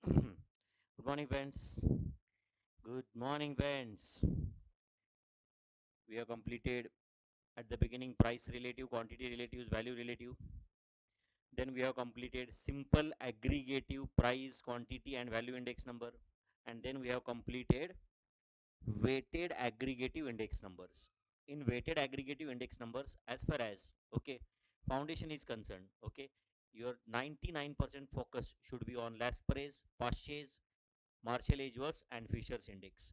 Good morning, friends. Good morning, friends. We have completed at the beginning price relative, quantity relatives, value relative. Then we have completed simple aggregative price, quantity, and value index number. And then we have completed weighted aggregative index numbers. In weighted aggregative index numbers, as far as foundation is concerned, your 99% focus should be on Laspre's, Pasch's, Marshall Edgeworth and Fisher's index.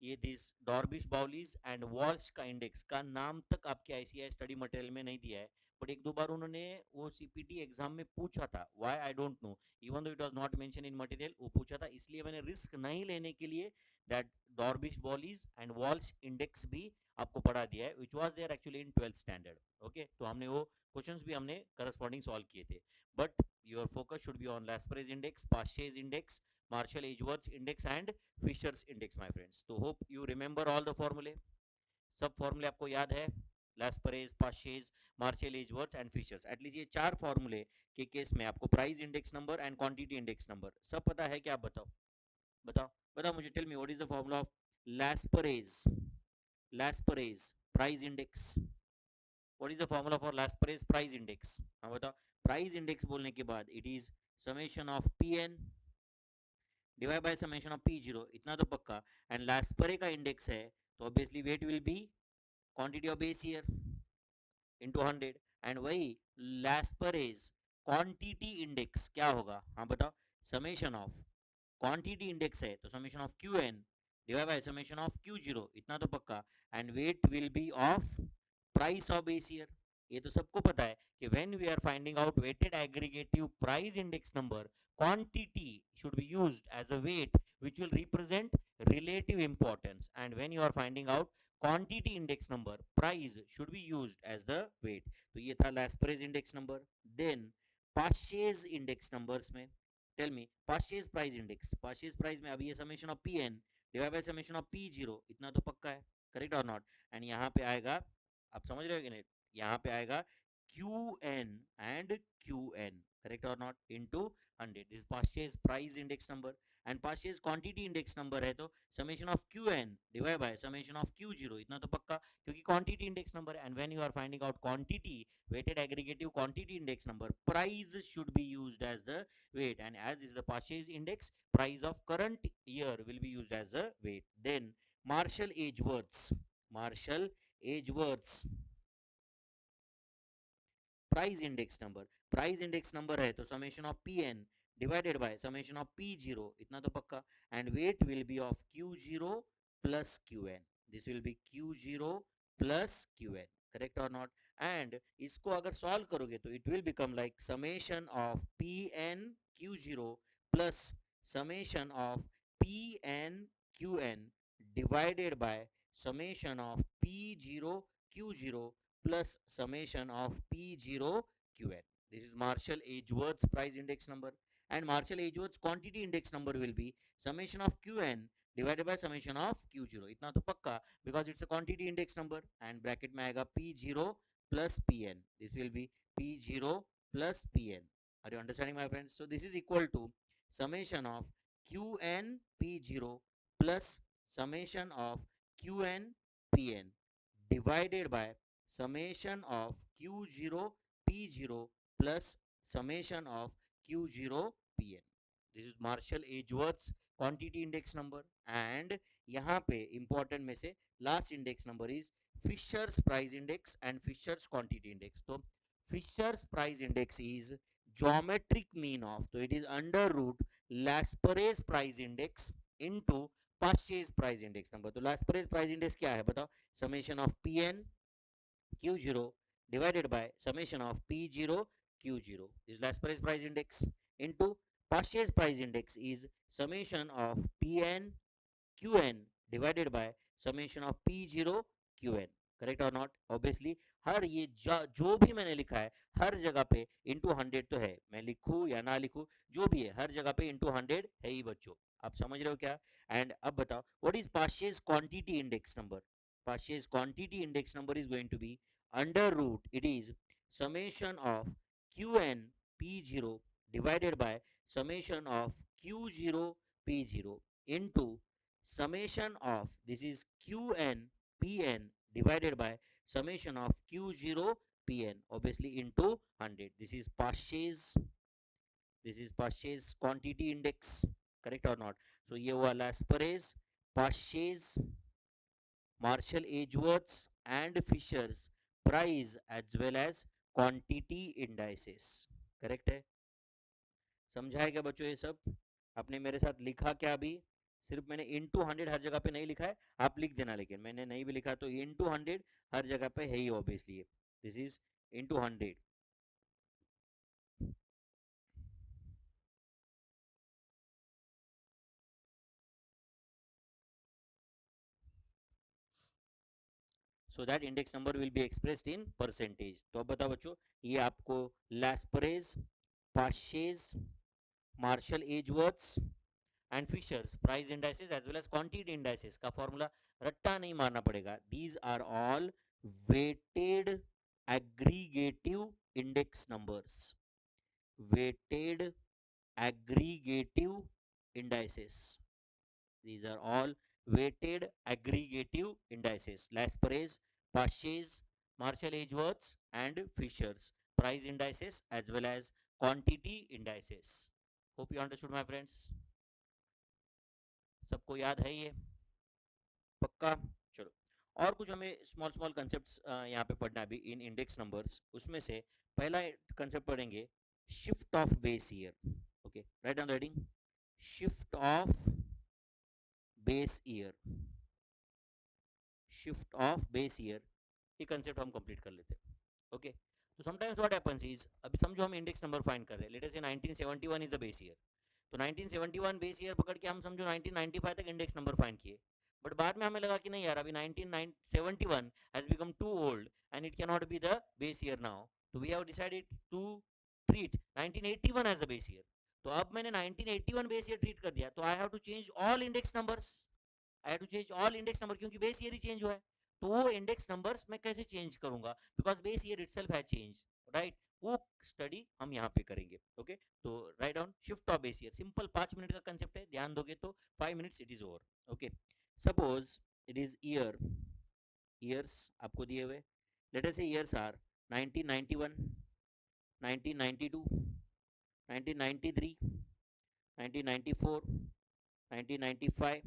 ये this डॉर्बिश baolis and Walsh का index का नाम तक आपके ICI study material में नहीं दिया है, बट एक दो बार उन्होंने वो सीपीटी एग्जाम में पूछा था, why I don't know, even though it was not mention in material, वो पूछा था, इसलिए मैंने रिस्क नहीं लेने के लिए that Drobisch Bowley's and Walsh index भी आपको पढ़ा दिया है, which was there actually in 12th standard. Okay, तो हमने वो क्वेश्चंस भी हमने करस्पॉन्डिंग सॉल्व किए थे, but your focus should be on Laspeyres index, Paasche's index, Marshall Edgeworth index and Fisher's index, my friends. So hope you remember all the formulae. सब फॉर्मूले आपको याद है, Laspeyres, Paasche's, Marshall Edgeworth and Fisher's. At least ये चार फॉर्मूले के case में आपको price index number and quantity index number सब पता है क्या? आप बताओ, बताओ, बताओ मुझे. Tell me what is the formula of Laspeyres, Laspeyres price index. What is the formula for Laspeyres price index? हाँ बताओ. प्राइस इंडेक्स बोलने के बाद it is summation of P N divide by summation of P zero, इतना तो पक्का. And लास्परे का index है, तो obviously wait will B quantity of base year into 100. And वही लास्परेज क्वांटिटी इंडेक्स क्या होगा? हाँ बताओ. समेशन ऑफ क्वांटिटी इंडेक्स है तो summation of Q N divide by summation of Q zero, इतना तो पक्का. And weight will be of price of base year. ये तो सबको पता है कि when we are finding out weighted aggregative price index number, quantity should be used as a weight which will represent relative importance, and when you are finding out quantity index number, price should be used as the weight. तो ये था Laspre's index number. Then Pasch's index numbers में tell me Pasch's price index, Pasch's price में अभी ये summation of Pn divide by summation of P zero, इतना तो पक्का है, करेक्ट और नॉट. एंड यहाँ पे आएगा, आप समझ रहे हो कि नहीं, यहाँ पे आएगा Q N and Q N, correct और not, into 100. This Paasche's price index number. And Paasche's quantity index number है तो summation of Q N divide by summation of Q zero, इतना तो पक्का, क्योंकि quantity index number. And when you are finding out quantity, weighted aggregative quantity index number, price should be used as the weight, and as is the purchase index, price of current year will be used as a weight. Then Marshall Edgeworth's, Marshall Edgeworth's price index number, price index number है तो summation of P N divided by summation of P zero, इतना तो पक्का. And weight will be of Q zero plus Q N, this will be Q zero plus Q N, correct और not. And इसको अगर सॉल्व करोगे तो it will become like summation of P N Q zero plus summation of P N Q N divided by summation of P zero Q zero plus summation of P0 Qn. This is Marshall Edgeworth's price index number, and Marshall Edgeworth's quantity index number will be summation of Qn divided by summation of Q0. इतना तो पक्का, because it's a quantity index number, and bracket में आएगा P0 plus Pn. This will be P0 plus Pn. Are you understanding, my friends? So this is equal to summation of Qn P0 plus summation of Qn Pn divided by summation of Q0 P0 plus summation of Q0 Pn. This is Marshall Edgeworth's quantity index number, and यहाँ पे important में से last index number is Fisher's price index and Fisher's quantity index. तो Fisher's price index is geometric mean of, तो it is under root Laspre's price index into Pasch's price index number. तो Laspre's price index क्या है बताओ? Summation of Pn Q0 divided by summation of P0 Q0. This last price index into purchase price index is summation of Pn Qn divided by summation of P0 Qn. Correct और not? Obviously हर ये जो भी मैंने लिखा है हर जगह पे into 100 तो है, मैं लिखूं या ना लिखूं जो भी है हर जगह पे इंटू 100 है ही बच्चों. आप समझ रहे हो क्या? एंड अब बताओ what is Paasche's quantity index number. Pasch's quantity index number is going to be under root, it is summation of Qn P0 divided by summation of Q0 P0 into summation of, this is Qn Pn divided by summation of Q0 Pn, obviously into 100. This is Pash's quantity index, correct or not? So ये हुआ Lasper's, Pash's, Marshall Edgeworth's and Fisher's price as well as quantity indices, correct है? समझा है क्या बच्चों ये सब? आपने मेरे साथ लिखा क्या अभी? सिर्फ मैंने इनटू 100 हर जगह पे नहीं लिखा है, आप लिख देना, लेकिन मैंने नहीं भी लिखा तो इनटू 100 हर जगह पे है ही obviously, this is into 100. So that index number will be expressed in percentage. तो अब बताओ बच्चों, ये आपको Laspeyres, Paasche's, Marshall Edgeworth's and Fisher's price indices as well as quantity indices का फॉर्मूला रट्टा नहीं मारना पड़ेगा. These are all weighted aggregative index numbers, weighted aggregative indices. These are all weighted aggregative indices. Lasper's, Pash's, Marshall Edgeworth's and Fisher's price indices as well as quantity indices. Hope you understood my friends. सबको याद है ये पक्का? चलो, और कुछ हमें small small concepts यहाँ पे पढ़ना है अभी इन इंडेक्स नंबर्स. उसमें से पहला कंसेप्ट पढ़ेंगे shift of base year. Okay, write down reading. Shift of base year, shift of base year, ये कंसेप्ट हम कंप्लीट कर लेते हैं. ओके, तो समटाइम्स व्हाट हैपेंस इज, अभी समझो हम इंडेक्स नंबर फाइंड कर रहे हैं, लेट अस से 1971 इज द बेस ईयर. तो 1971 बेस ईयर पकड़ के हम समझो 1995 तक इंडेक्स नंबर फाइंड किए, बट बाद में हमें लगा कि नहीं यार, अभी 1971 has become too old and it can not be the base year now, तो we have decided to treat 1981 as the base year. तो अब मैंने 1981 बेस ईयर ट्रीट कर दिया, तो I have to change all index numbers, I have to change all index number, क्योंकि base year ही change हुआ है. तो वो इंडेक्स नंबर्स मैं कैसे चेंज करूंगा, because base year itself has change, right? वो स्टडी हम यहाँ पे करेंगे. ओके, तो write down shift of base year, simple 5 minute का कंसेप्ट है, ध्यान दोगे तो 5 minutes it is over. Okay, suppose it is year, years आपको दिए हुए, लेट अस से ईयर्स आर 1991, 1992, 1993, 1994, 1995,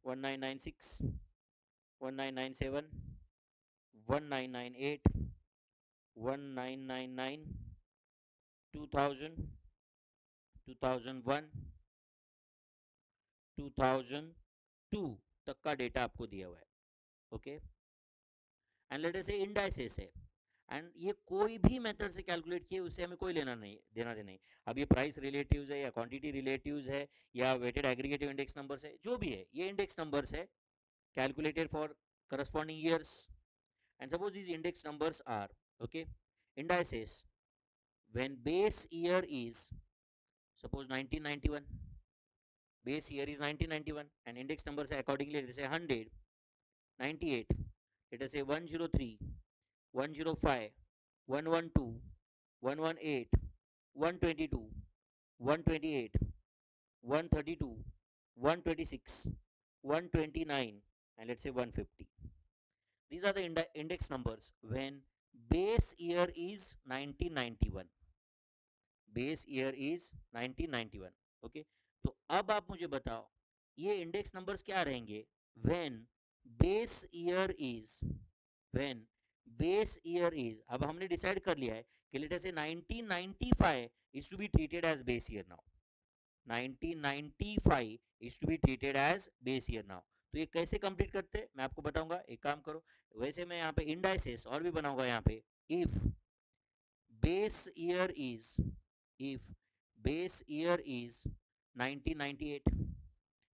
1996, 1997, 1998, 1999, 2000, 2001, 2002 तक का डेटा आपको दिया हुआ है. ओके, एंड लेट अस से इंडाइसेस है, एंड ये कोई भी मेथड से कैलकुलेट किए उससे हमें कोई लेना नहीं, देना देना नहीं. अब ये प्राइस रिलेटिव्स है या क्वांटिटी रिलेटिव्स है या वेटेड एग्रीगेटिव इंडेक्स नंबर्स है, जो भी है ये इंडेक्स नंबर्स है calculated for corresponding years. And suppose these index numbers are, okay, indices when base year is, suppose 1991, base year is 1991 and index numbers are accordingly, let us say 100, 98, let us say 103, 105, 112, 118, 122, 128, 132, 126, 129 and let's say 150. These are the index numbers when base year is 1991, base year is 1991. okay, तो अब आप मुझे बताओ ये index numbers क्या रहेंगे when base year is, when base year is, अब हमने डिसाइड कर लिया है कि लेट अस से 1995 is to be treated as base year now, 1995 is to be treated as base year now. तो ये कैसे कंप्लीट करते हैं मैं आपको बताऊंगा. एक काम करो, वैसे मैं यहाँ पे इंडाइसेस और भी बनाऊंगा यहाँ पे. If base year is, if base year is 1998,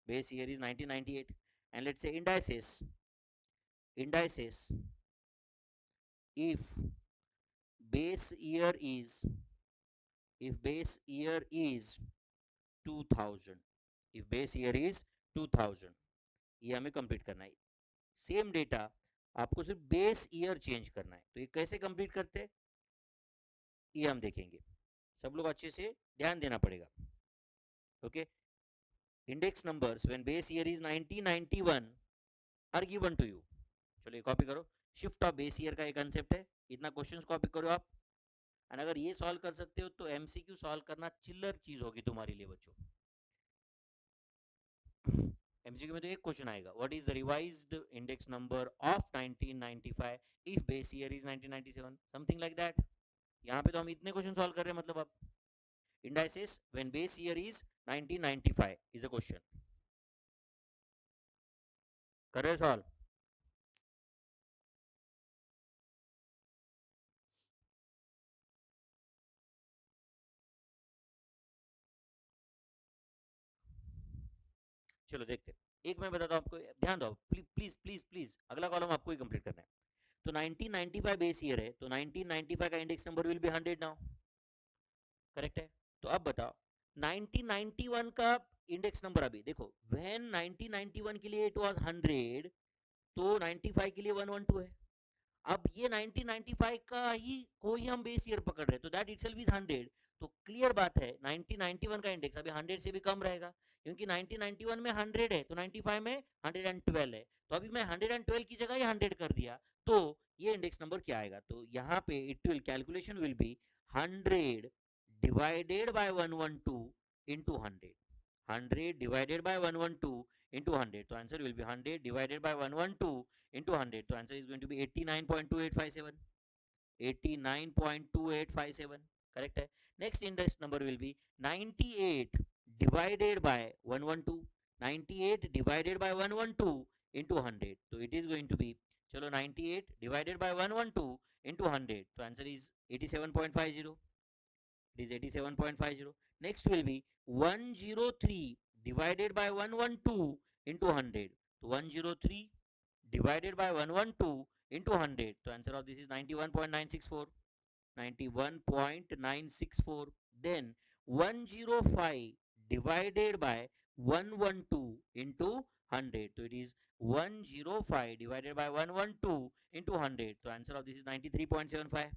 base year is 1998 and let's say indices, indices if base year is, if base year is 2000, if base year is 2000, ये हमें कंप्लीट करना है. सेम डेटा आपको सिर्फ base year change करना है. तो ये कैसे कंप्लीट करते हैं ये हम देखेंगे. सब लोग अच्छे से ध्यान देना पड़ेगा. Okay, index numbers when base year is 1991 are given to you. चलो ये कॉपी करो, शिफ्ट ऑफ बेस ईयर का एक कंसेप्ट है, इतना क्वेश्चंस कॉपी करो आप, और अगर ये सॉल्व कर सकते हो तो एमसीक्यू सॉल्व करना चिल्लर चीज होगी तुम्हारे लिए बच्चों। एमसीक्यू में तो एक क्वेश्चन आएगा, what is the revised index number of 1995 if base year is 1997, something like that. यहाँ पे तो हम इतने क्वेश्चन सॉल्व कर रहे हैं, मतलब अब indices when base year is 1995 is a question, कर रहे सॉल्व। चलो देखते हैं। एक मैं बताता हूँ आपको, ध्यान दो प्लीज प्लीज प्लीज प्लीज, अगला कॉलम आपको ही कंप्लीट करना है। तो 1995 बेस ईयर है, तो 1995 का index number will B 100 now, correct है। तो अब बताओ 1991 का इंडेक्स नंबर, अभी देखो व्हेन 1991 के लिए इट वाज 100, तो 95 के लिए 112 है। अब ये 1995 का ही को ही हम बेस ईयर पकड़ रहे हैं, तो दैट इटसेल्फ इज 100। तो क्लियर बात है 1991 का इंडेक्स अभी 100 से भी कम रहेगा, क्योंकि 1991 में 100 है, तो 95 में 112 है। तो अभी मैं 112 की जगह ही 100 कर दिया, तो ये इंडेक्स नंबर क्या आएगा, तो यहाँ पे it will calculation will be 100 divided by 112 into 100, 100 divided by 112 into 100, so answer will be 100 divided by 112 into 100, so answer is going to be 89.2857, 89.2857, correct है। next index number will be 98 divided by 112, 98 divided by 112 into 100, so it is going to be, चलो 98 divided by 112 into 100, so answer is 87.50, it is 87.50. next will be 103 divided by 112 into 100, so 103 divided by 112 into 100, so answer of this is 91.964, 91.964. then 105 divided by 112 into 100, so it is 105 divided by 112 into 100, so answer of this is 93.75,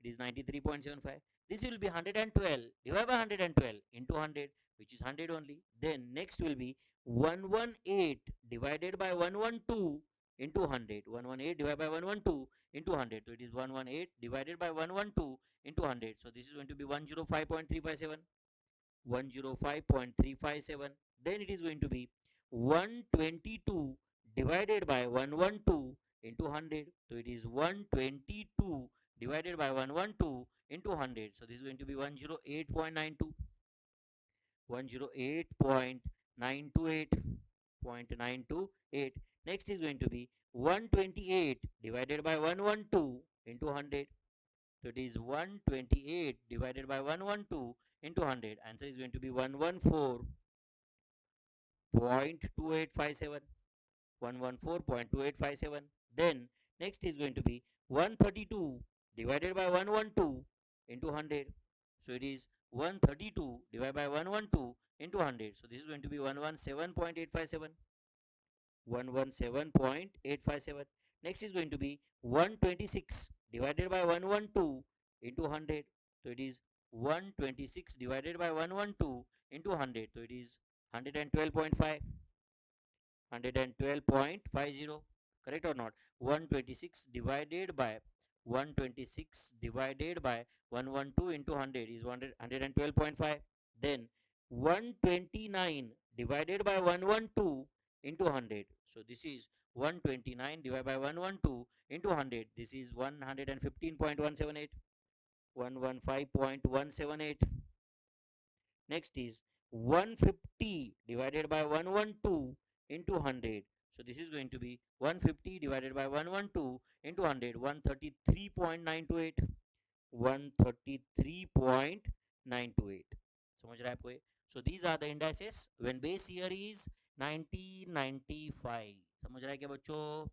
it is 93.75. This will be 112 divided by 112 into 100, which is 100 only. Then next will be 118 divided by 112 into 100, 118 divided by 112 into 100, so it is 118 divided by 112 into 100, so this is going to be 105.357, 105.357. then it is going to be 122 divided by 112 into 100, so it is 122 divided by 112 into 100, so this is going to be 108.92, 108.928.928. next is going to be 128 divided by 112 into 100, so it is 128 divided by 112 into 100, answer is going to be 114.2857, 114.2857. then next is going to be 132 divided by 112 into 100, so it is 132 divided by 112 into 100, so this is going to be 117.857, 117.857. next is going to be 126 divided by 112 into 100, so it is 126 divided by 112 into 100, so it is 112.5, 112.50, correct or not? 126 divided by 126 divided by 112 into 100 is 112.5. then 129 divided by 112 into 100, so this is 129 divided by 112 into 100, this is 115.178, 115.178. next is 150 divided by 112 into 100, so this is going to be 150 divided by 112 into 100, 133.928, 133.928, समझ रहा है आपको ये? so these are the indices when base year is 1995, समझ रहा है क्या बच्चों?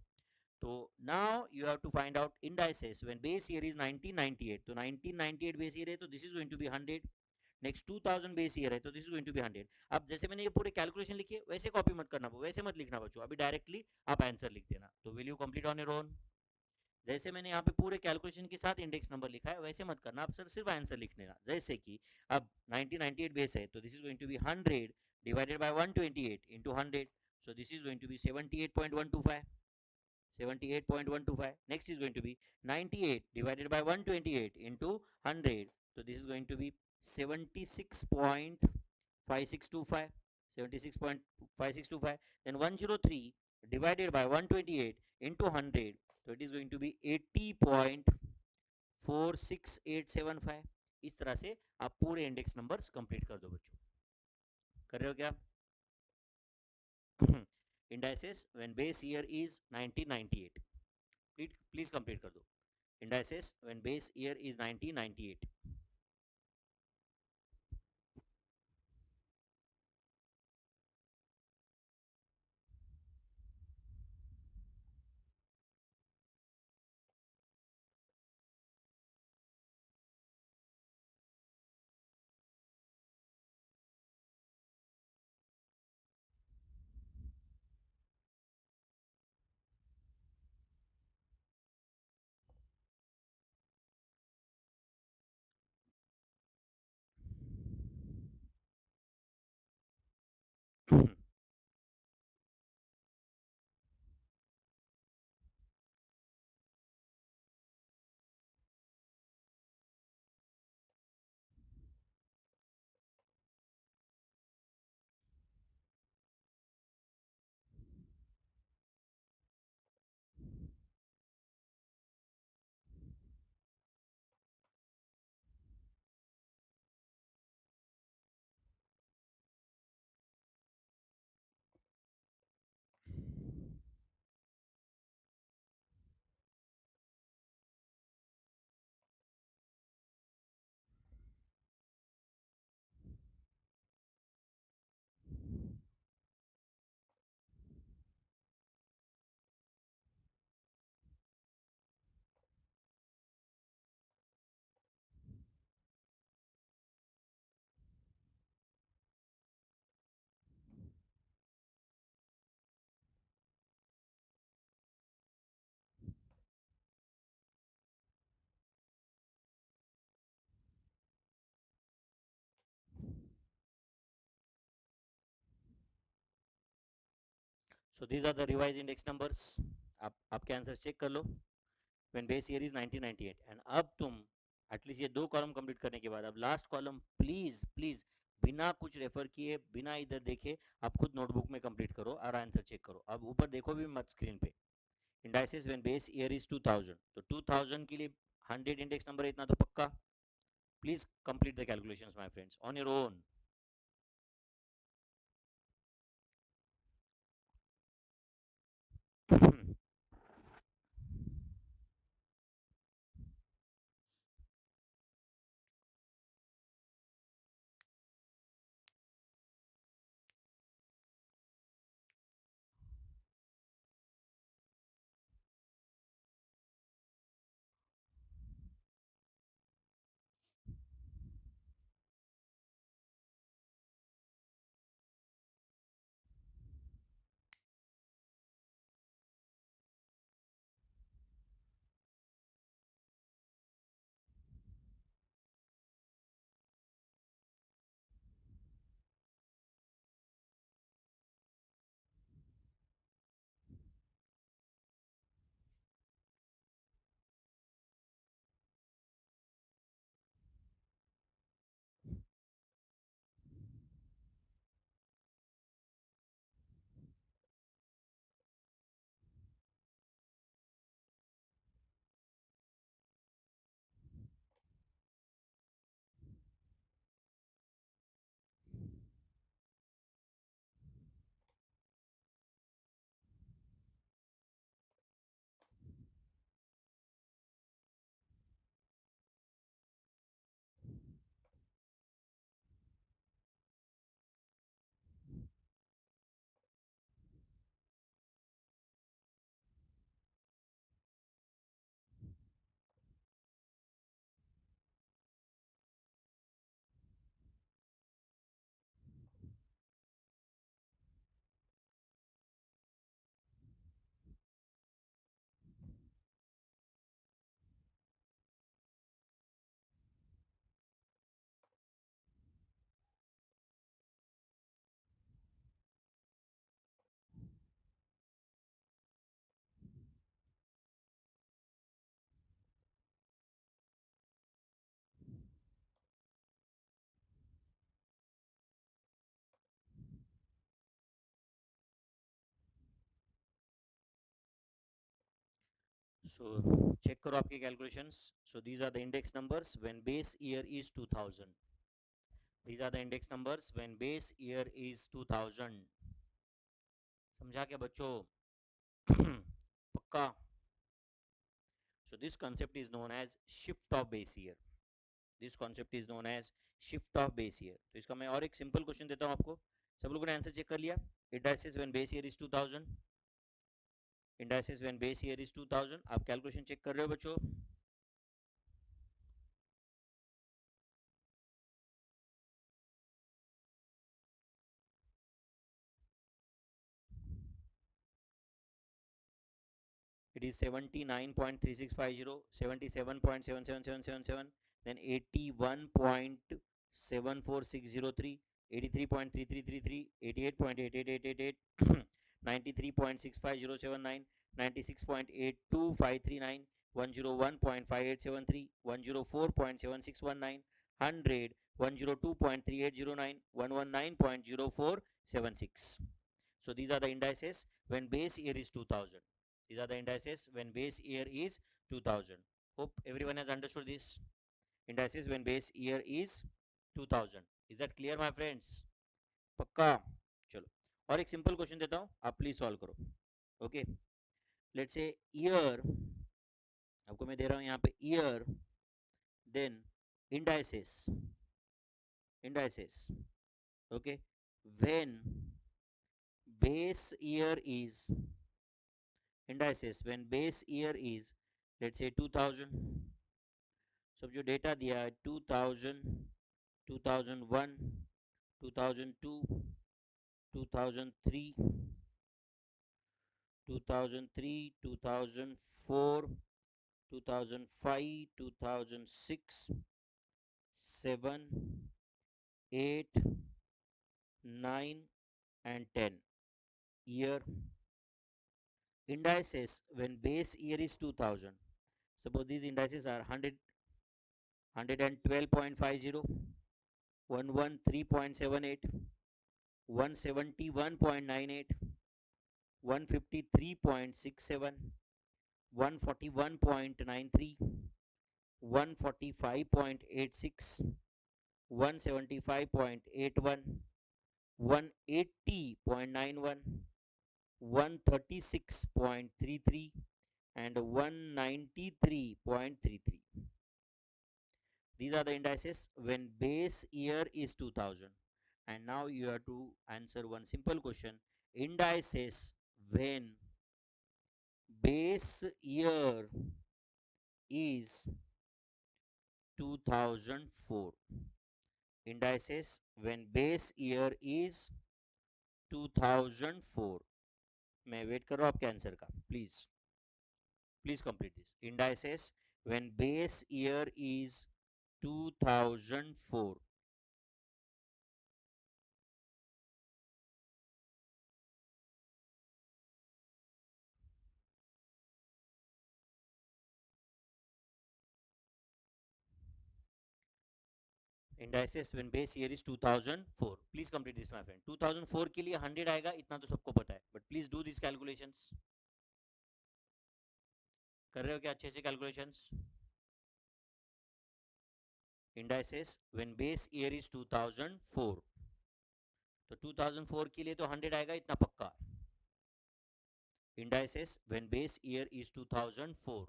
तो now you have to find out indices when base year is 1998, तो 1998 base year है, तो this is going to be 100. Next 2000 base year है, तो this is going to be 100। अब जैसे मैंने ये पूरे कैलकुलेशन लिखी है, वैसे कॉपी मत करना, वैसे मत लिखना बच्चों, अभी डायरेक्टली आप आंसर लिख देना, तो will you complete on your own? जैसे मैंने यहाँ पे पूरे कैलकुलेशन के साथ इंडेक्स नंबर लिखा है वैसे मत करना, आप सर सिर्फ आंसर लिख लेना। जैसे कि अब 1998 बेस है तो this is going to be 100 divided by 128 into 100, so this is going to be 78.125, 78.125. Next is going to be 98 divided by 128 into 100, so this is going to be 76.5625, 76.5625. Then 103 divided by 128 into 100, so it is going to be 80.46875. इस तरह से आप पूरे index numbers complete कर दो बच्चों। कर रहे हो क्या? indices when base year is 1998, please complete कर दो। indices when base year is 1998। so these are the revised index numbers। आप आपके आंसर चेक कर लो। when base year is 1998 and अब तुम एटलीस्ट ये दो कॉलम कंप्लीट करने के बाद अब लास्ट कॉलम प्लीज प्लीज बिना कुछ रेफर किए बिना इधर देखे आप खुद नोटबुक में कंप्लीट करो और आंसर चेक करो। अब ऊपर देखो भी मत स्क्रीन पे। Indices when base year is 2000, तो 2000 के लिए 100 इंडेक्स नंबर इतना तो पक्का। Please complete the calculations my friends on your own. So check करो आपके calculations. So these are the index numbers when base year is 2000. These are the index numbers when base year is 2000. समझा क्या बच्चों? पक्का? So this concept is known as shift of base year. This concept is known as shift of base year. तो इसका मैं और एक simple question देता हूँ आपको. सब लोगों ने आंसर चेक कर लिया? Indices when base year is 2000. Indices when base year is 2000. आप कैलकुलेशन चेक कर रहे हो बच्चों? It is 79.3650, 77.77777, then 81.74603, 83.3333, 88.88888, 93.65079, 96.82539, 101.5873, 104.7619, 100, 102.3809, 119.0476. So these are the indices when base year is 2000. These are the indices when base year is 2000. Hope everyone has understood this. Indices when base year is 2000. Is that clear my friends? पक्का? चलो और एक simple question देता हूँ, आप please solve करो. Okay, let's say year, आपको मैं दे रहा हूँ यहाँ पे year, then indices, okay, when base year is, indices when base year is, let's say 2000. सब जो डेटा दिया है 2000, 2001, 2002, 2003, 2003, 2004, 2005, 2006, 7, 8, 9 and 10 year. Indices when base year is 2000. Suppose these indices are 100, 112.50, 113.78, 171.98, 153.67, 141.93, 145.86, 175.81, 180.91, 136.33 and 193.33. These are the indices when base year is 2000. And now you have to answer one simple question. Indices when base year is 2004. Indices when base year is 2004. मैं wait कर रहा हूँ आपके answer का. Please complete this. Indices when base year is 2004. Indices when base year is 2004. Please complete this my friend. 2004 के लिए 100 आएगा, इतना तो सबको पता है, but please do these calculations. कर रहे हो क्या अच्छे से calculations? Indices when base year is 2004. तो 2004 के लिए तो 100 आएगा, इतना पक्का. Indices when base year is 2004.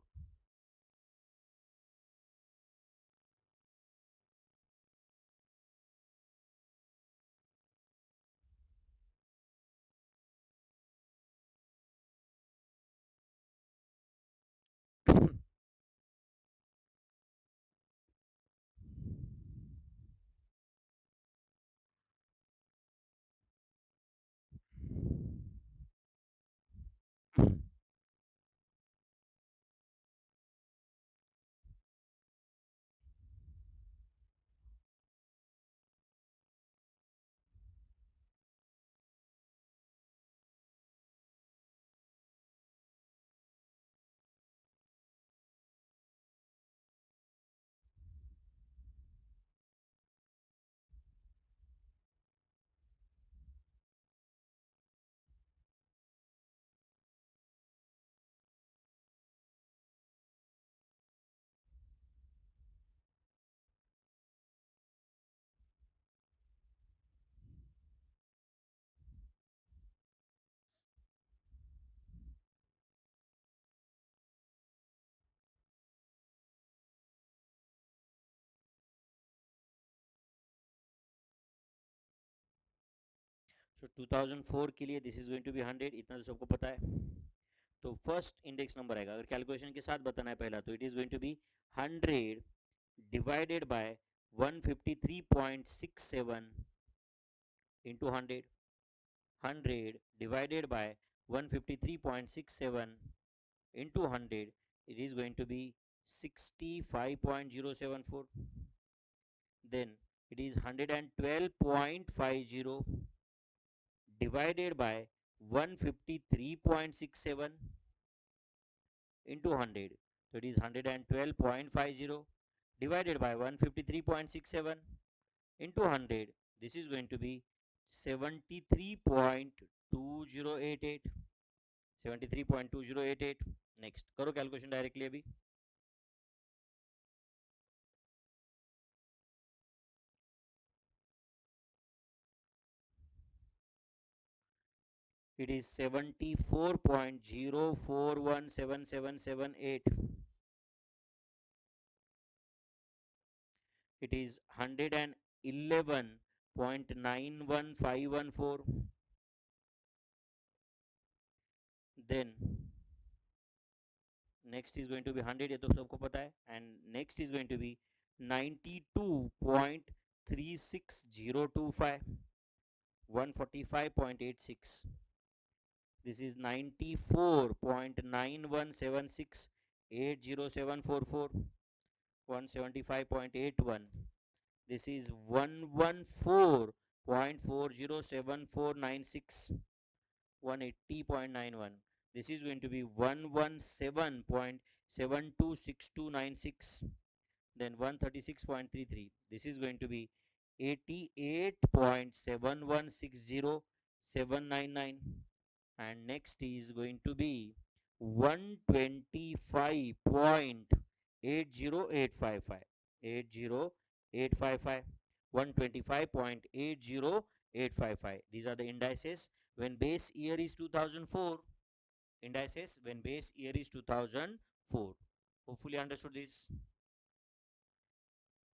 सो 2004 के लिए this is going to be 100, इतना तो सबको पता है। तो फर्स्ट इंडेक्स नंबर आएगा, अगर कैलकुलेशन के साथ बताना है पहला, तो it is going to be 100 divided by 153.67 into 100, 100 divided by 153.67 into 100, it is going to be 65.074. Then it is 112.50 divided by 153.67 into 100. So it is 112.50 divided by 153.67 into 100. This is going to be 73.2088. 73.2088. Next करो calculation directly अभी। It is 74.04177778. It is 111.91514. Then next is going to be 100, ये तो सबको पता है, and next is going to be 92.36025, 145.86. This is 94.9176807444, 175.81. This is 114.407496, 180.91. This is going to be 117.726296. Then 136.33. This is going to be 88.7160799. And next is going to be 125.80855, 80855, 125.80855. These are the indices when base year is 2004. Indices when base year is 2004. Hopefully understood this.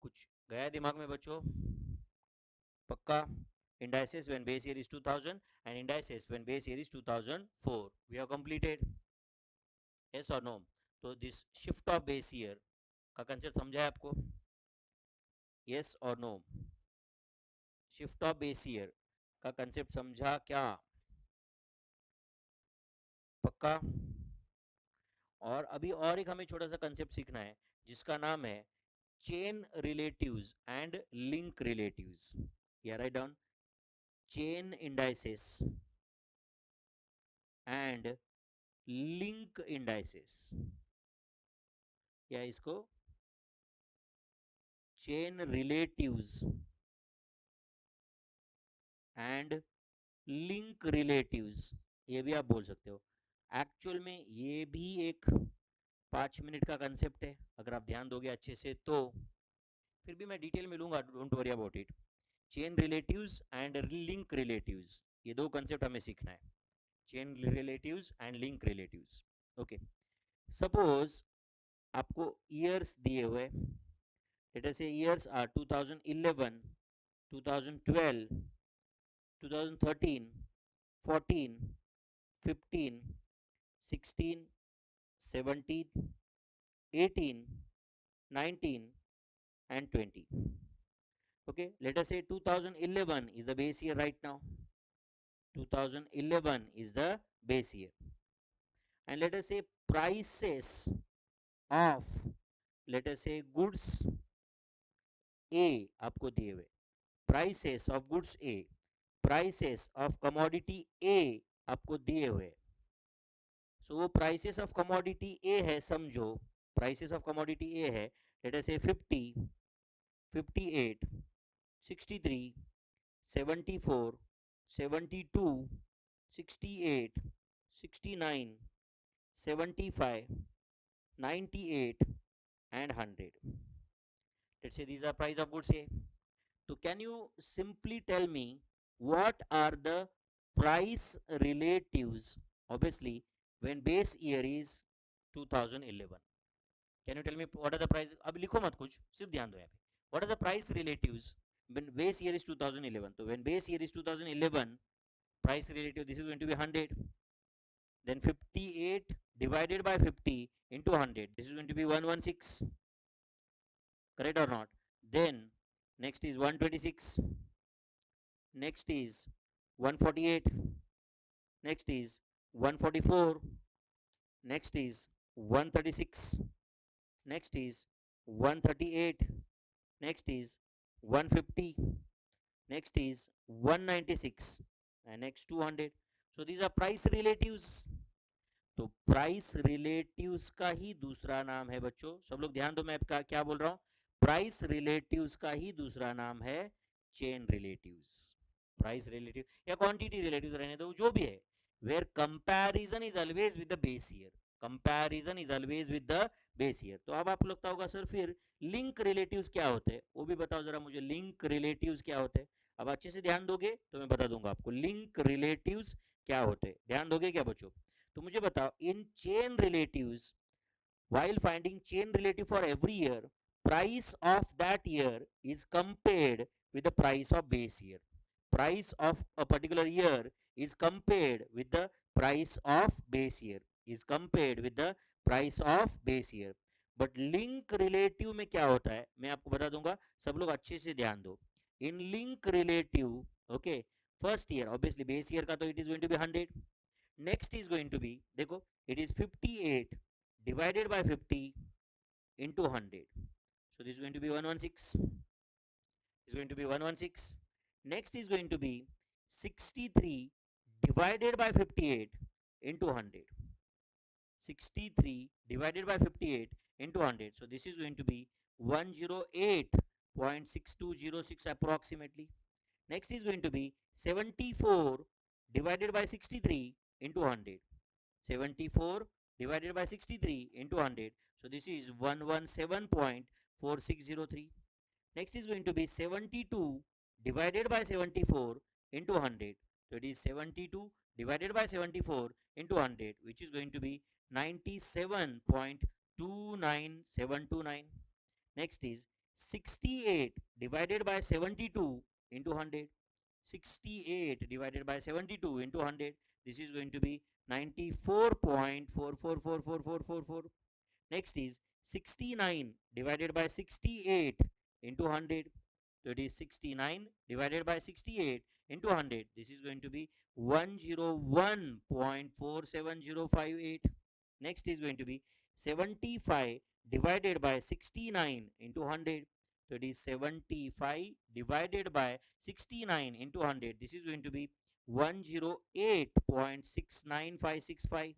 कुछ गया दिमाग में बच्चों? पक्का? Indices when base year is 2000 and indices when base year is 2004. We have completed. Yes or no? तो this shift of base year का concept समझा है आपको? Yes or no? Shift of base year का कंसेप्ट समझा क्या? पक्का? और अभी और एक हमें छोटा सा कंसेप्ट सीखना है जिसका नाम है chain relatives and link relatives. या write down chain indices and link indices, या इसको chain relatives and link relatives, ये भी आप बोल सकते हो। एक्चुअल में ये भी एक 5 मिनट का कंसेप्ट है, अगर आप ध्यान दोगे अच्छे से तो। फिर भी मैं डिटेल में लूंगा, don't worry about it. Chain relatives and link relatives, ये दो कंसेप्ट हमें सीखना है, chain relatives and link relatives. Okay, suppose आपको ईयर्स दिए हुए, लेट अस से years are 2011, 2012, 2013, 14, 15, 16, 17, 18, 19 and 20. Okay, let us say 2011 is the base year right now. 2011 is the base year. And let us say prices of, let us say goods A आपको दिए हुए, prices of goods A, prices of commodity A आपको दिए हुए। सो वो prices of commodity ए है, समझो prices of commodity ए है, लेट अस से 50, 58, 63, 74, 72, 68, 69, 75, 98 and 100. Let's say these are price of goods A. So can you simply tell me what are the price relatives, obviously when base year is 2011? Can you tell me what are the price? अब लिखो मत कुछ, सिर्फ ध्यान दो यहाँ पे। What are the price relatives when base year is 2011? तो when base year is 2011, price relative, this is going to be 100. Then 58 divided by 50 into 100, this is going to be 116. Correct or not? Then next is 126. Next is 148. Next is 144. Next is 136. Next is 138. Next is 150. Next is 196. And next 200. So these are price relatives. तो price relatives का ही दूसरा नाम है बच्चों, सब लोग ध्यान दो, मैं क्या बोल रहा हूं, प्राइस रिलेटिव्स का ही दूसरा नाम है चेन रिलेटिव्स. प्राइस रिलेटिव या क्वांटिटी रिलेटिव्स रहने दो, जो भी है, where comparison is always with the base year. Comparison is always with the base year. तो अब आपको लगता होगा सर फिर लिंक रिलेटिव्स क्या होते हैं, वो भी बताओ जरा मुझे, लिंक रिलेटिव्स क्या होते हैं. अब अच्छे से ध्यान दोगे तो मैं बता दूंगा आपको लिंक रिलेटिव्स क्या होते हैं. ध्यान दोगे क्या बच्चों? तो मुझे बताओ, in chain relatives, while finding chain relative for every year, price of that year is compared with the price of base year. Price of a particular year is compared with the price of base year. Is compared with the price of base year. But link relative में क्या होता है मैं आपको बता दूंगा, सब लोग अच्छे से ध्यान दो. In link relative, okay, first year obviously base year का तो it is going to be 100. Next is going to be, देखो, it is 58 divided by 50 into 100. So this is going to be 116. Is going to be 116. Next is going to be 63 divided by 58 into 100. 63 divided by 58 into 100. So this is going to be 108.6206 approximately. Next is going to be 74 divided by 63 into 100. 74 divided by 63 into 100. So this is 117.4603. Next is going to be 72 divided by 74 into 100. So it is 72 divided by 74 into 100, which is going to be 97.29729. Next is 68 divided by 72 into 100. 68 divided by 72 into 100. This is going to be 94.444444. Next is 69 divided by 68 into 100. So it is 69 divided by 68 into 100. This is going to be 101.47058. Next is going to be 75 divided by 69 into 100. So it is 75 divided by 69 into 100. This is going to be 108.69565.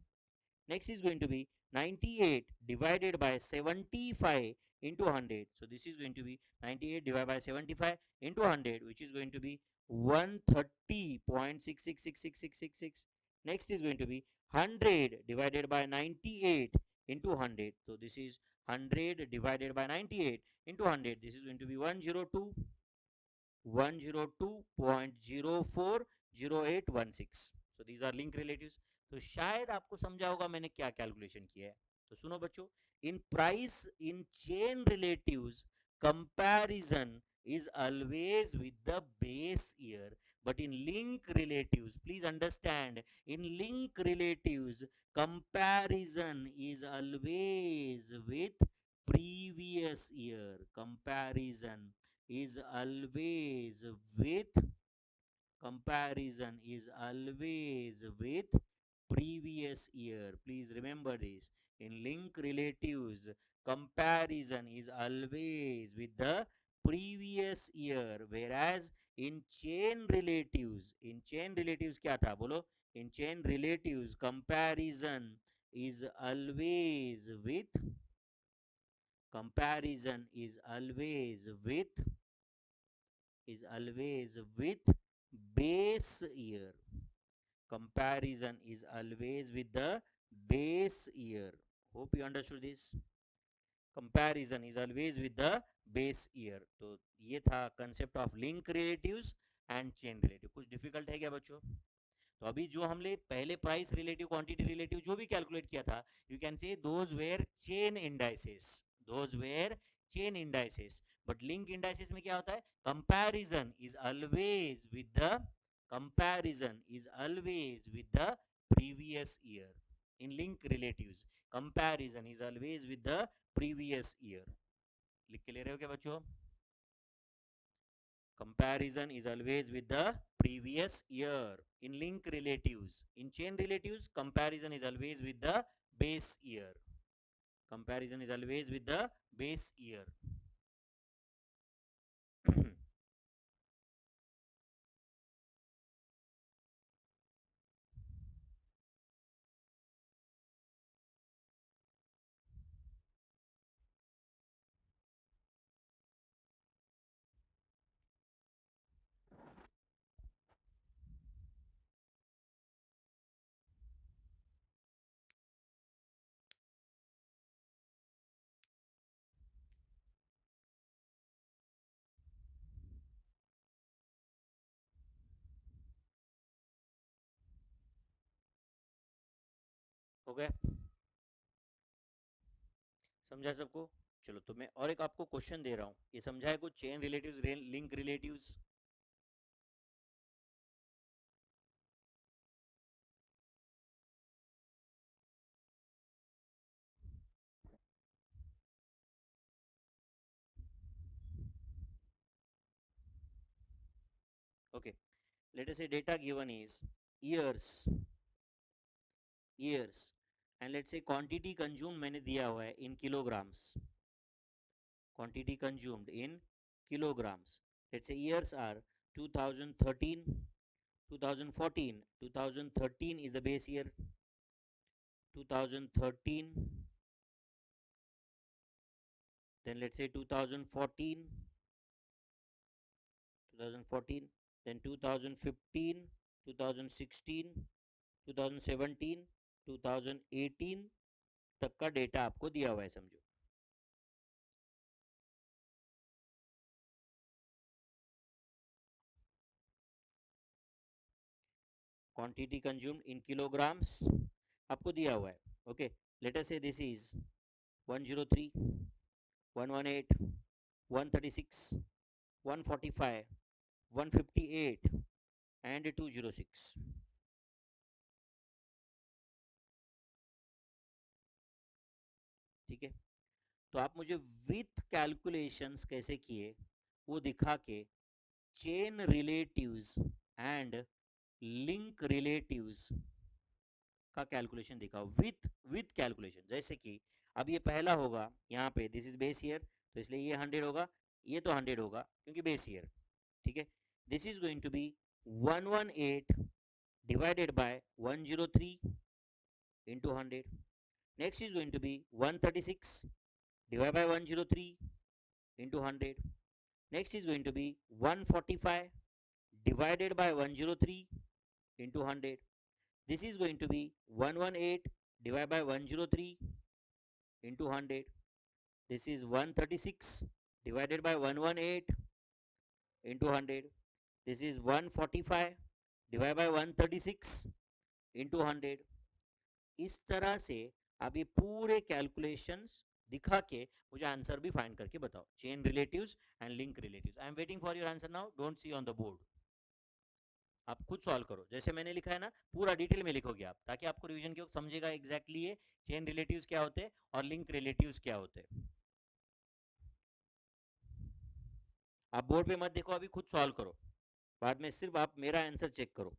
Next is going to be 98 divided by 75 into 100. So this is going to be 98 divided by 75 into 100, which is going to be 130.666666. Next is going to be 100 divided by 98 into 100. So this is 100 divided by 98 into 100. This is going to be 102.040816. So these are link relatives. तो शायद आपको समझा होगा मैंने क्या calculation किया है. तो सुनो बच्चों, in price in chain relatives comparison is always with the base year, but in link relatives, please understand, in link relatives comparison is always with previous year. Comparison is always with comparison is always with previous year. Please remember this. In link relatives, comparison is always with the previous year, whereas in chain relatives क्या था बोलो? In chain relatives, comparison is always with comparison is always with base year. Comparison is always with the base year. Hope you understood this. Comparison is always with the base year. तो ये था concept of link relatives and chain relative. कुछ difficult है क्या बच्चों? तो अभी जो हमने पहले प्राइस रिलेटिव क्वांटिटी रिलेटिव जो भी कैलकुलेट किया था, you can say those were chain indices. But link indices में क्या होता है? Comparison is always with the comparison is always with the previous year. In link relatives, comparison is always with the previous year. लिख के ले रहे हो क्या बच्चों? Comparison is always with the previous year. In link relatives, in chain relatives, comparison is always with the base year. Comparison is always with the base year. हो गया? समझा सबको? चलो तो मैं और एक आपको क्वेश्चन दे रहा हूँ, ये समझा है कुछ? Chain relatives, link relatives. Okay, let us say data given is years, years, and let's say quantity consumed मैंने दिया हुआ है in kilograms, quantity consumed in kilograms. Let's say years are 2013, 2014. 2013 is the base year. 2013, then let's say 2014, 2014, then 2015, 2016, 2017, 2018 तक का data आपको दिया हुआ है, समझो. क्वांटिटी कंज्यूम्ड इन किलोग्राम्स आपको दिया हुआ है. ओके, लेट अस से दिस इज 103, 118, 136, 145, 158 एंड 206. ठीक है, तो आप मुझे विथ कैलकुलेशंस कैसे किए वो दिखा के chain relatives and link relatives का कैलकुलेशन दिखाओ विथ कैलकुलेशन. जैसे कि अब ये पहला होगा, यहाँ पे दिस इज बेस ईयर, तो इसलिए ये 100 होगा, ये तो 100 होगा क्योंकि बेस ईयर. ठीक है, this is going to be 118 divided by 103 into 100. Next is going to be 136 divided by 103 into 100. Next is going to be 145 divided by 103 into 100. This is going to be 118 divided by 103 into 100. This is 136 divided by 118 into 100. This is 145 divided by 136 into 100. इस तरह से आप ये पूरे calculations दिखा के मुझे answer भी फाइंड करके बताओ. Chain relatives and link relatives. I am waiting for your answer now. Don't see on the board. आप खुद सॉल्व करो जैसे मैंने लिखा है ना, पूरा डिटेल में लिखोगे आप, ताकि आपको रिवीजन के वक्त समझेगा एग्जैक्टली ये चेन रिलेटिव्स क्या होते हैं और लिंक रिलेटिव्स क्या होते हैं. आप बोर्ड पे मत देखो, अभी खुद सॉल्व करो, बाद में सिर्फ आप मेरा आंसर चेक करो.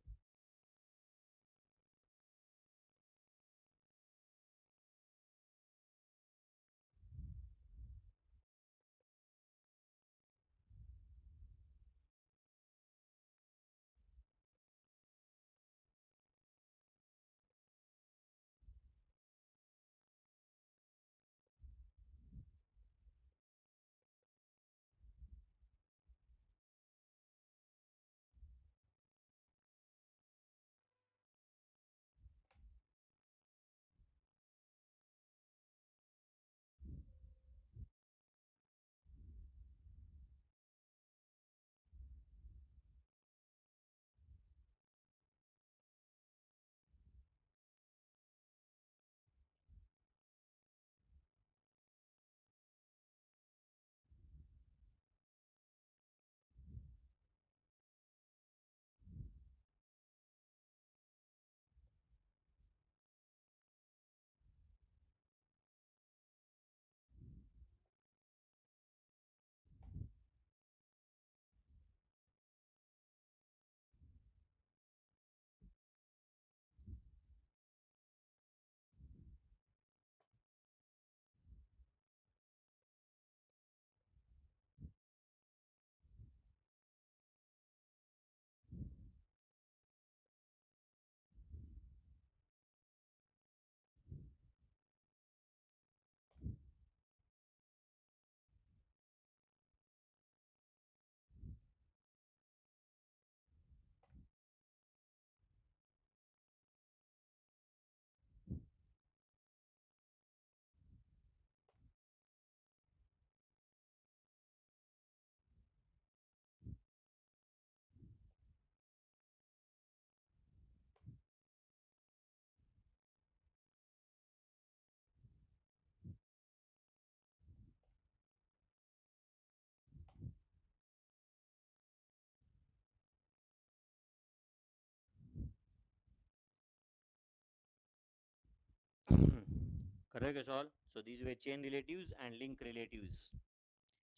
कर रहे हो क्या solve? So these way chain relatives and link relatives.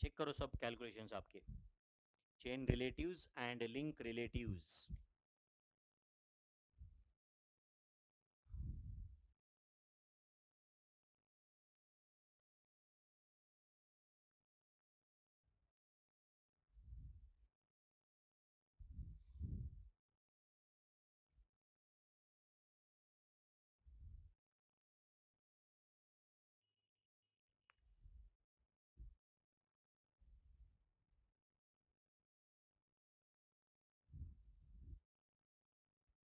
Check करो सब कैलकुलेशंस आपके. Chain relatives and link relatives.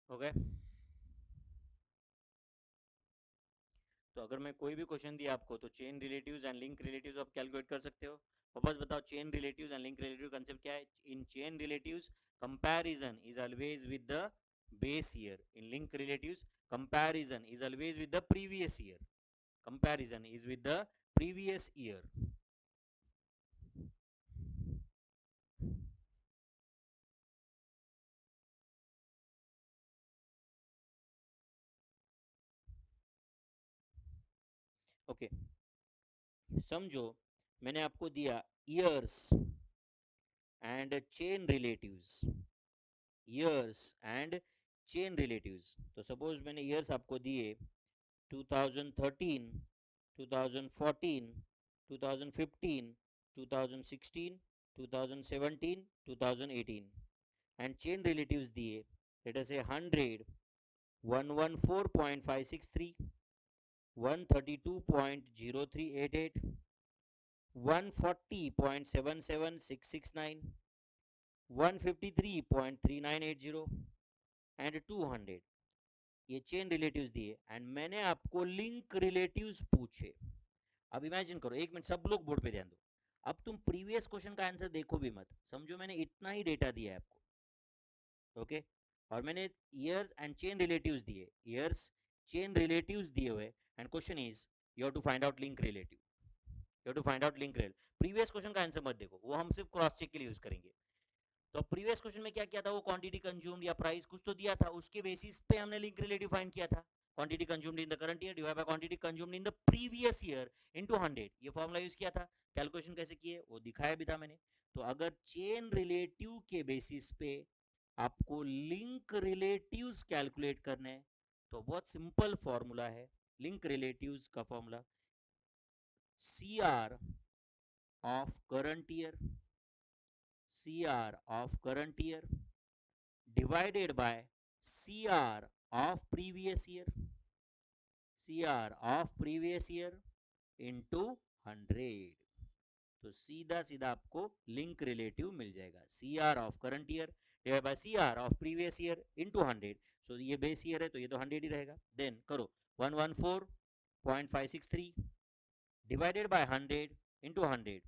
Okay. तो अगर मैं कोई भी क्वेश्चन दिया आपको तो chain relatives and link relatives आप कैलकुलेट कर सकते हो. वापस बताओ, chain relatives and link relative concept क्या है? In chain relatives comparison is always with the base year. In link relatives comparison is always with the previous year. Comparison is with the previous year. Okay. समझो, मैंने आपको दिया years and chain relatives. Years and chain relatives. तो suppose मैंने years आपको दिए 2013, 2014, 2015, 2016, 2017, 2018. And chain relatives दिए, let us say 100, 114.563, 132.0388, 140.77669, 153.3980 and 200. ये चेन रिलेटिव्स दिए एंड मैंने आपको लिंक रिलेटिव्स पूछे. अब इमेजिन करो, एक मिनट सब लोग बोर्ड पे ध्यान दो. अब तुम प्रीवियस क्वेश्चन का आंसर देखो भी मत, समझो मैंने इतना ही डेटा दिया है आपको. ओके. और मैंने ईयर्स एंड चेन रिलेटिव्स दिए, ईयर्स चेन रिलेटिव्स दिए हुए. And question is you have to find out link relative. You have to find out link relative. Previous question का आंसर मत देखो, वो हम सिर्फ क्रॉस चेक के लिए यूज करेंगे. तो प्रीवियस क्वेश्चन में क्या किया था? वो क्वांटिटी कंज्यूम्ड या प्राइस कुछ तो दिया था, उसके बेसिस पे हमने लिंक रिलेटिव फाइंड किया था. Quantity consumed in the current year divide by quantity consumed in the previous year into 100. ये फॉर्मूला यूज किया था. कैलकुलेशन कैसे किए वो दिखाया भी था मैंने. तो अगर चेन रिलेटिव के बेसिस पे आपको लिंक रिलेटिव्स कैलकुलेट करने हैं तो बहुत सिंपल फॉर्मूला है. लिंक रिलेटिव्स का formula C R of current year, CR of current year divided by CR of previous year, CR of previous year into 100. तो सीधा सीधा आपको लिंक रिलेटिव मिल जाएगा. CR of current year divide bye CR of previous year into 100. सो ये base year है तो ये तो 100 ही रहेगा. देन करो 114.563 divided by 100 into 100.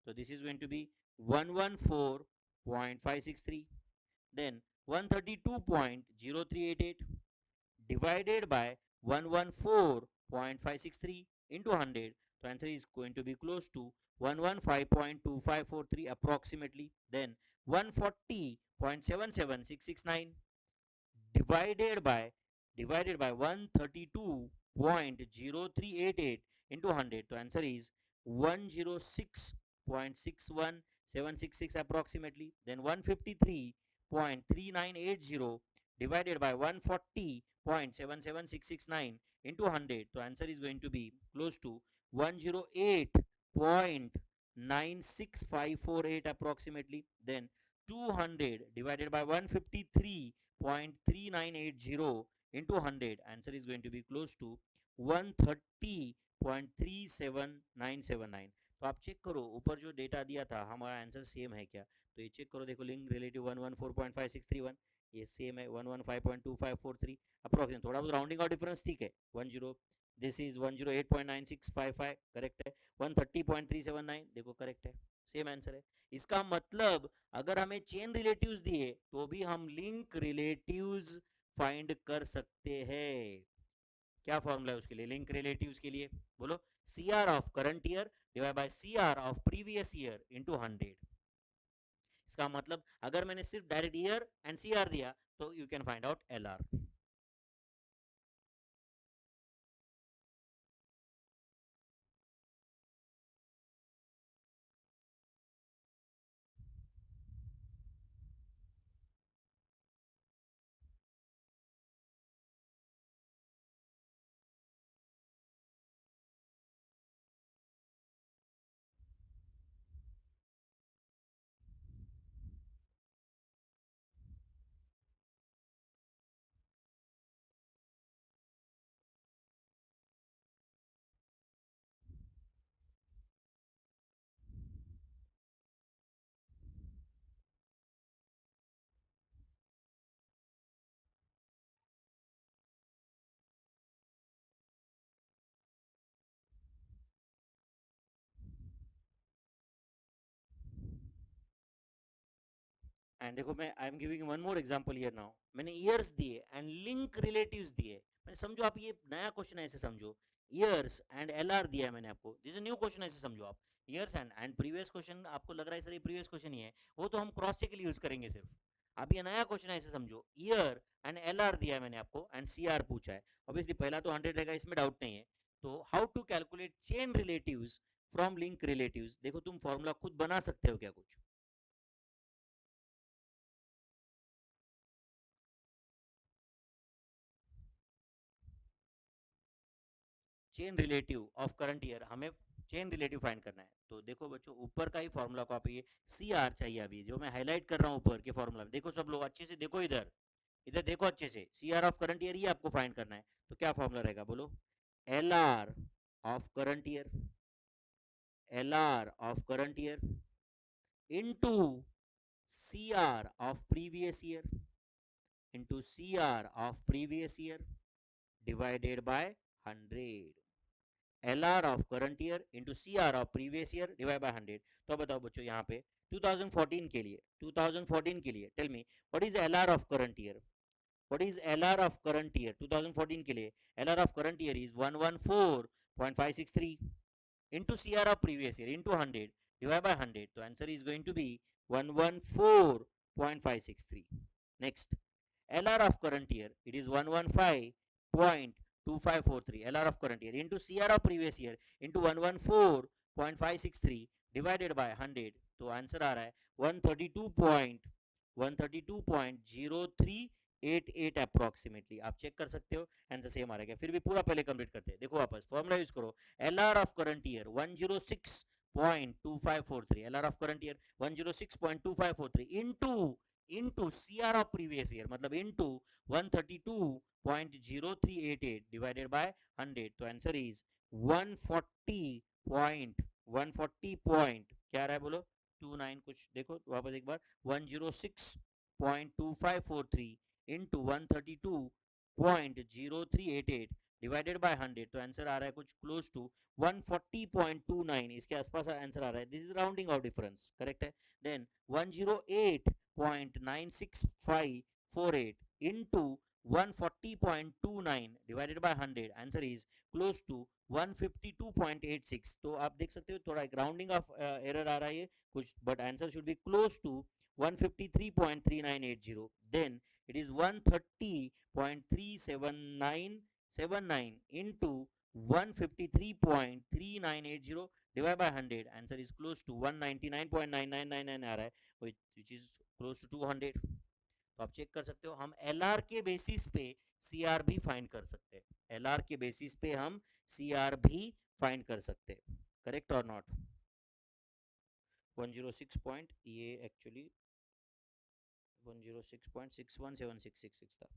So this is going to be 114.563. Then 132.0388 divided by 114.563 into 100. So answer is going to be close to 115.2543 approximately. Then 140.77669 divided by 132.0388 into 100. So answer is 106.61766 approximately. Then 153.3980 divided by 140.77669 into 100. So answer is going to be close to 108.96548 approximately. Then 200 divided by 153.3980 into 100. Answer is going to be close to 130.37979. तो आप check करो ऊपर जो data दिया था हमारा answer same है क्या. तो ये चेक करो, देखो लिंक रिलेटिव 114.5631 ये सेम है 115.2543 अप्रोक्सीमेट. थोड़ा बहुत राउंडिंग और डिफरेंस ठीक है. 10 दिस इज 108.9655 करेक्ट है. 130.379 देखो करेक्ट है, सेम आंसर है. इसका मतलब अगर हमें चेन रिलेटिव्स दिए तो भी हम लिंक रिलेटिव्स फाइंड कर सकते हैं. क्या फॉर्मूला है उसके लिए लिंक रिलेटिव्स के लिए? बोलो. CR of current year divide bye CR of previous year into 100. इसका मतलब अगर मैंने सिर्फ डायरेक्ट ईयर एंड CR दिया तो you can find out LR. And देखो मैं I am giving one more example here now, मैंने ईयर्स दिए एंड लिंक रिलेटिव्स दिए, मैंने समझो आप ये नया क्वेश्चन ऐसे समझो, ईयर्स एंड एलआर दिया है मैंने आपको, दिस इज न्यू क्वेश्चन, ऐसे समझो आप ईयर्स एंड प्रीवियस क्वेश्चन आपको लग रहा है सर ये प्रीवियस क्वेश्चन ही है, वो तो हम क्रॉस चेक के लिए यूज करेंगे सिर्फ, आप ये नया क्वेश्चन ऐसे समझो, ईयर एंड एलआर दिया है मैंने आपको एंड सीआर पूछा है, ऑब्वियसली पहला तो 100 रहेगा, इसमें डाउट नहीं है। तो how to calculate chain relatives from link relatives, देखो तुम फॉर्मूला खुद बना सकते हो क्या कुछ, chain relative of current year, हमें चेन रिलेटिव फाइंड करना है। तो देखो बच्चों ऊपर का ही फॉर्मूला कॉपी है, सी आर चाहिए अभी जो मैं हाईलाइट कर रहा हूँ ऊपर के फॉर्मूला में, देखो सब लोग अच्छे से देखो, इधर इधर देखो अच्छे से, C R of current year ये आपको फाइंड करना है। तो क्या फॉर्मूला रहेगा बोलो, L R of current year, L R of current year into C R of previous year, into C R of previous year divided by 100, L R of current year into C R of previous year divide by 100। तो बताओ बच्चों यहाँ पे 2014 के लिए, 2014 के लिए tell me what is L R of current year, what is L R of current year 2014 के लिए, L R of current year is 114.563 into CR of previous year into 100 divided by 100. So answer is going to be 114.563. Next, LR of current year, it is 115.2543, LR of current year into CR of previous year into 114.563 divided by 100. तो answer आ रहा है 132.132.0388 approximately, आप check कर सकते हो, answer same आ रहा है। फिर भी पूरा पहले कंप्लीट करते हैं, देखो वापस फॉर्मूला यूज करो, LR of current year 106.2543, LR of current year 106.2543 into CR of previous year मतलब into 132.0388 divided by 100, तो आंसर इज 140 पॉइंट क्या रहा है बोलो 29, कुछ देखो वापस एक बार, 106.2543 into 132.0388 डिवाइडेड बाय 100, तो आंसर आ रहा है कुछ क्लोज टू 140.29, इसके आसपास आंसर आ रहा है, this is rounding off difference, correct है। Then 108.96548 into 140.29 divided by 100, answer is close to 152.86। तो आप देख सकते हो थोड़ा एक राउंडिंग ऑफ एरर आ रहा है कुछ, but answer should be close to 153.3980, then it is 130.37979 into 153.3980 divided by 100, answer is close to 199.9999 आ रहा है, which is close to 200। तो आप चेक कर सकते हो, हम एल आर के बेसिस पे सी आर भी फाइंड कर सकते हैं, एल आर के बेसिस पे हम सी आर भी फाइंड कर सकते हैं, करेक्ट और नॉट। 106 पॉइंट ये एक्चुअली 106.617666 था,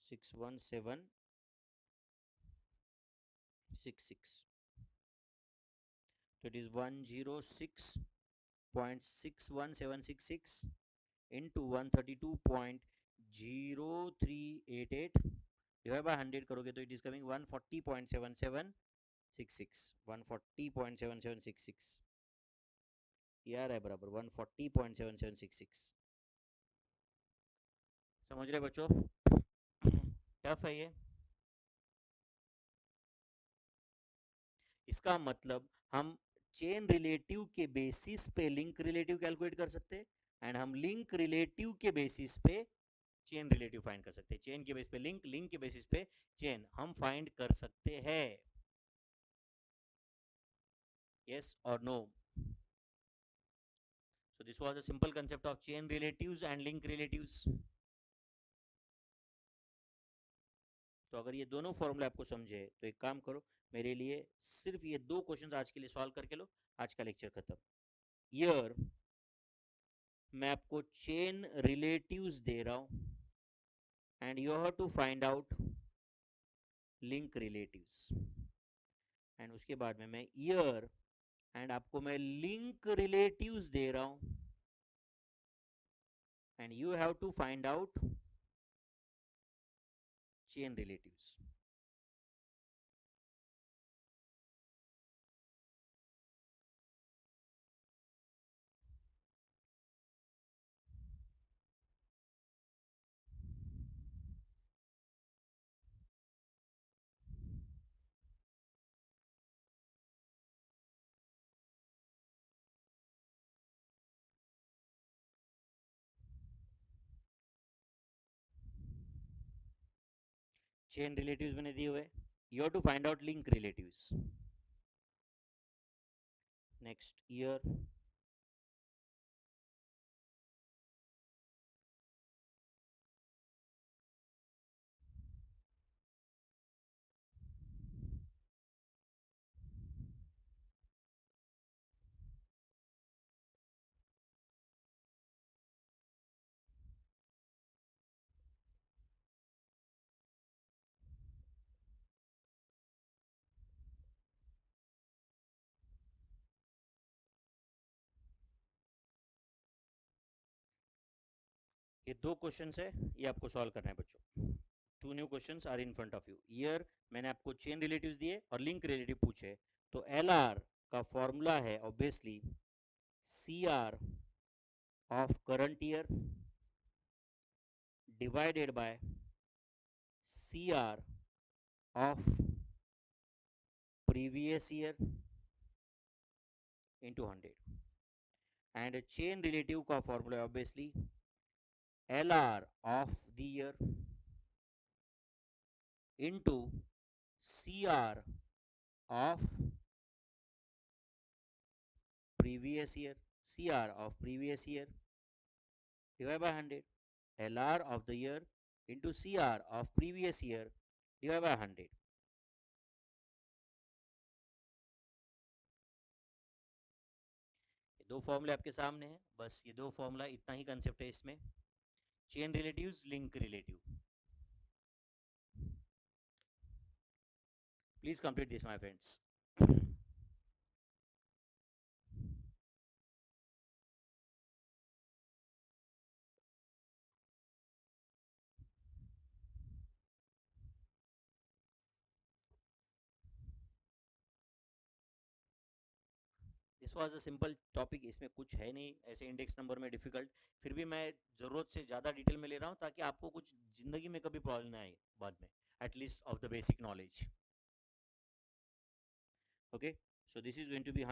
61766, तो it is 106.61766 into 132.0388 divide by 100 करोगे तो इट इज कमिंग 140.7766, 140.7766 यार है बराबर 140.7766, समझ रहे बच्चों, टफ है ये। इसका मतलब हम चेन रिलेटिव के बेसिस पे लिंक रिलेटिव कैलकुलेट कर सकते हैं, एंड हम लिंक रिलेटिव के बेसिस पे चेन रिलेटिव फाइंड कर सकते हैं, चेन के बेसिस पे लिंक, लिंक के बेसिस पे चेन हम फाइंड कर सकते हैं, yes or no। So this was a simple concept of chain relatives and link relatives। तो अगर ये दोनों फॉर्मूला आपको समझे तो एक काम करो, मेरे लिए सिर्फ ये दो क्वेश्चन आज के लिए सॉल्व करके लो, आज का लेक्चर खत्म। ईयर मैं आपको चेन रिलेटिव्स दे रहा हूं and you have to find out link relatives, and उसके बाद में मैं ईयर एंड आपको मैं लिंक रिलेटिव्स दे रहा हूं and you have to find out chain relatives. Chain relatives मैंने दिए हुए. You have to find out link relatives. Next year. ये दो क्वेश्चंस है, ये आपको सॉल्व करना है बच्चों. Two new questions are in front of you. Year मैंने आपको चेन रिलेटिव्स दिए और लिंक रिलेटिव पूछे. तो एल आर का फॉर्मूला है obviously C R of current year divided by C R of previous year into 100. And a chain relative का formula obviously LR of the year into CR of previous year, CR of previous year divided by 100. LR of the year into CR of previous year divided by 100. दो फॉर्मूले आपके सामने हैं, बस ये दो formula, इतना ही कंसेप्ट है इसमें. Chain relatives, link relative. Please complete this my friends. This was a simple topic, इसमें कुछ है नहीं ऐसे इंडेक्स नंबर में डिफिकल्ट. फिर भी मैं ज़रूरत से ज़्यादा डिटेल में ले रहा हूँ ताकि आपको कुछ ज़िंदगी में कभी प्रॉब्लम ना आए बाद में, at least of the basic knowledge. Okay, so this is going to be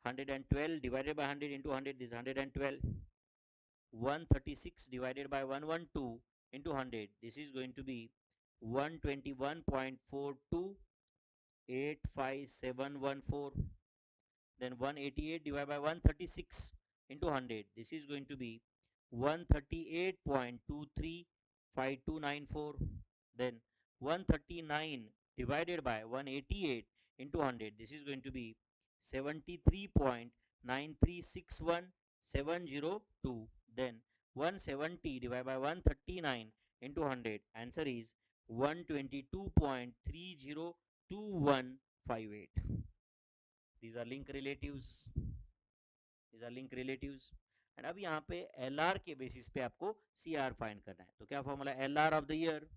112 divided by 100 into 100, this is 112. 136 divided by 112 into 100, this is going to be 121.4285,714. Then 188 divided by 136 into 100, this is going to be 138.235294. Then 139 divided by 188 into 100, this is going to be 73.9361702. Then 170 divided by 139 into 100, answer is 122.302158. These are link relatives. These are link relatives. And अब यहाँ पे L are के basis पे आपको C R find करना है. तो क्या formula, L R of the year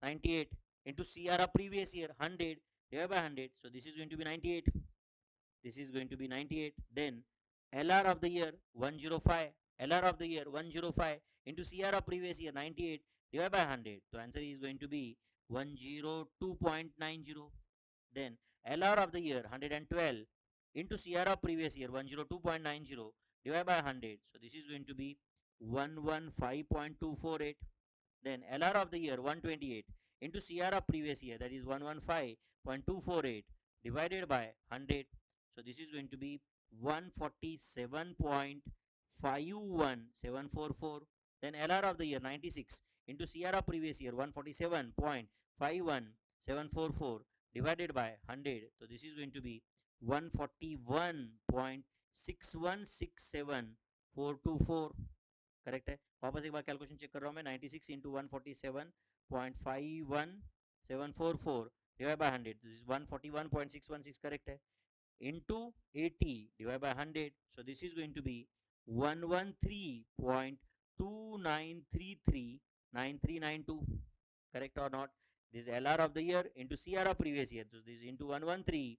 98 into CR of previous year 100 divided by 100. So this is going to be 98. This is going to be 98. Then LR of the year 105. LR of the year 105 into CR of previous year 98 divided by 100. So answer is going to be 102.90. Then LR of the year 112 into CR of previous year 102.90 divided by 100. So this is going to be 115.248. Then LR of the year 128 into CR of previous year, that is 115.248 divided by 100. So this is going to be 147.51744. Then LR of the year 96 into CR of previous year 147.51744 divided by 100. So this is going to be 141.6167424. Correct है. वापस एक बार calculation check कर रहा हूँ मैं. 96 into 147.51744 divide by 100, this is 141.616. Correct है. Into 80 divide by 100, so this is going to be 113.29339392. Correct और not? This LR of the year into CR of previous year, so this is into 113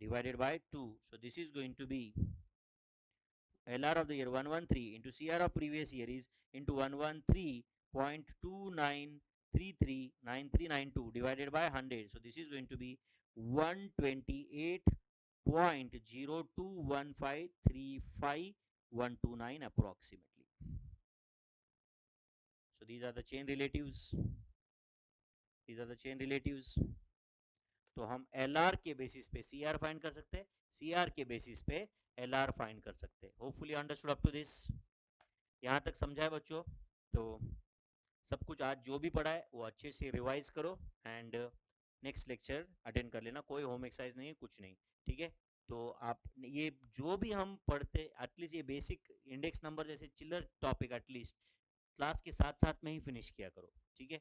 divided by 2. So this is going to be LR of the year 113 into CR of previous year is into 113.29339392 divided by 100. So this is going to be 128.021535,129 approximately. So these are the chain relatives. These are the chain relatives. तो हम L R के basis पे C R find कर सकते हैं, C R के basis पे L R find कर सकते हैं. Hopefully understood up to this. यहाँ तक समझा है बच्चों? तो सब कुछ आज जो भी पढ़ा है वो अच्छे से रिवाइज करो एंड नेक्स्ट लेक्चर अटेंड कर लेना. कोई होम एक्सरसाइज नहीं है, कुछ नहीं. ठीक है? तो आप ये जो भी हम पढ़ते एटलीस्ट ये बेसिक इंडेक्स नंबर जैसे चिल्लर टॉपिक एटलीस्ट क्लास के साथ साथ में ही फिनिश किया करो. ठीक है?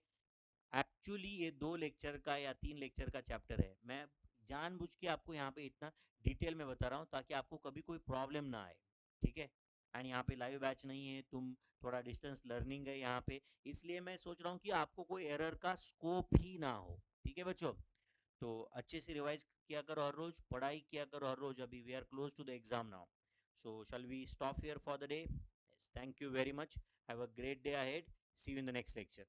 एक्चुअली ये 2 लेक्चर का या 3 लेक्चर का चैप्टर है. मैं जानबूझ के आपको यहाँ पे इतना डिटेल में बता रहा हूँ ताकि आपको कभी कोई प्रॉब्लम ना आए. ठीक है? एंड यहाँ पे लाइव बैच नहीं है, तुम थोड़ा डिस्टेंस लर्निंग है यहाँ पे, इसलिए मैं सोच रहा हूँ कि आपको कोई एरर का स्कोप ही ना हो. ठीक है बच्चों? तो अच्छे से रिवाइज किया करो हर रोज, पढ़ाई किया करो हर रोज. अभी we are close to the exam now. So shall we stop here for the day? Thank you very much. Have a great day ahead. See you in the next lecture.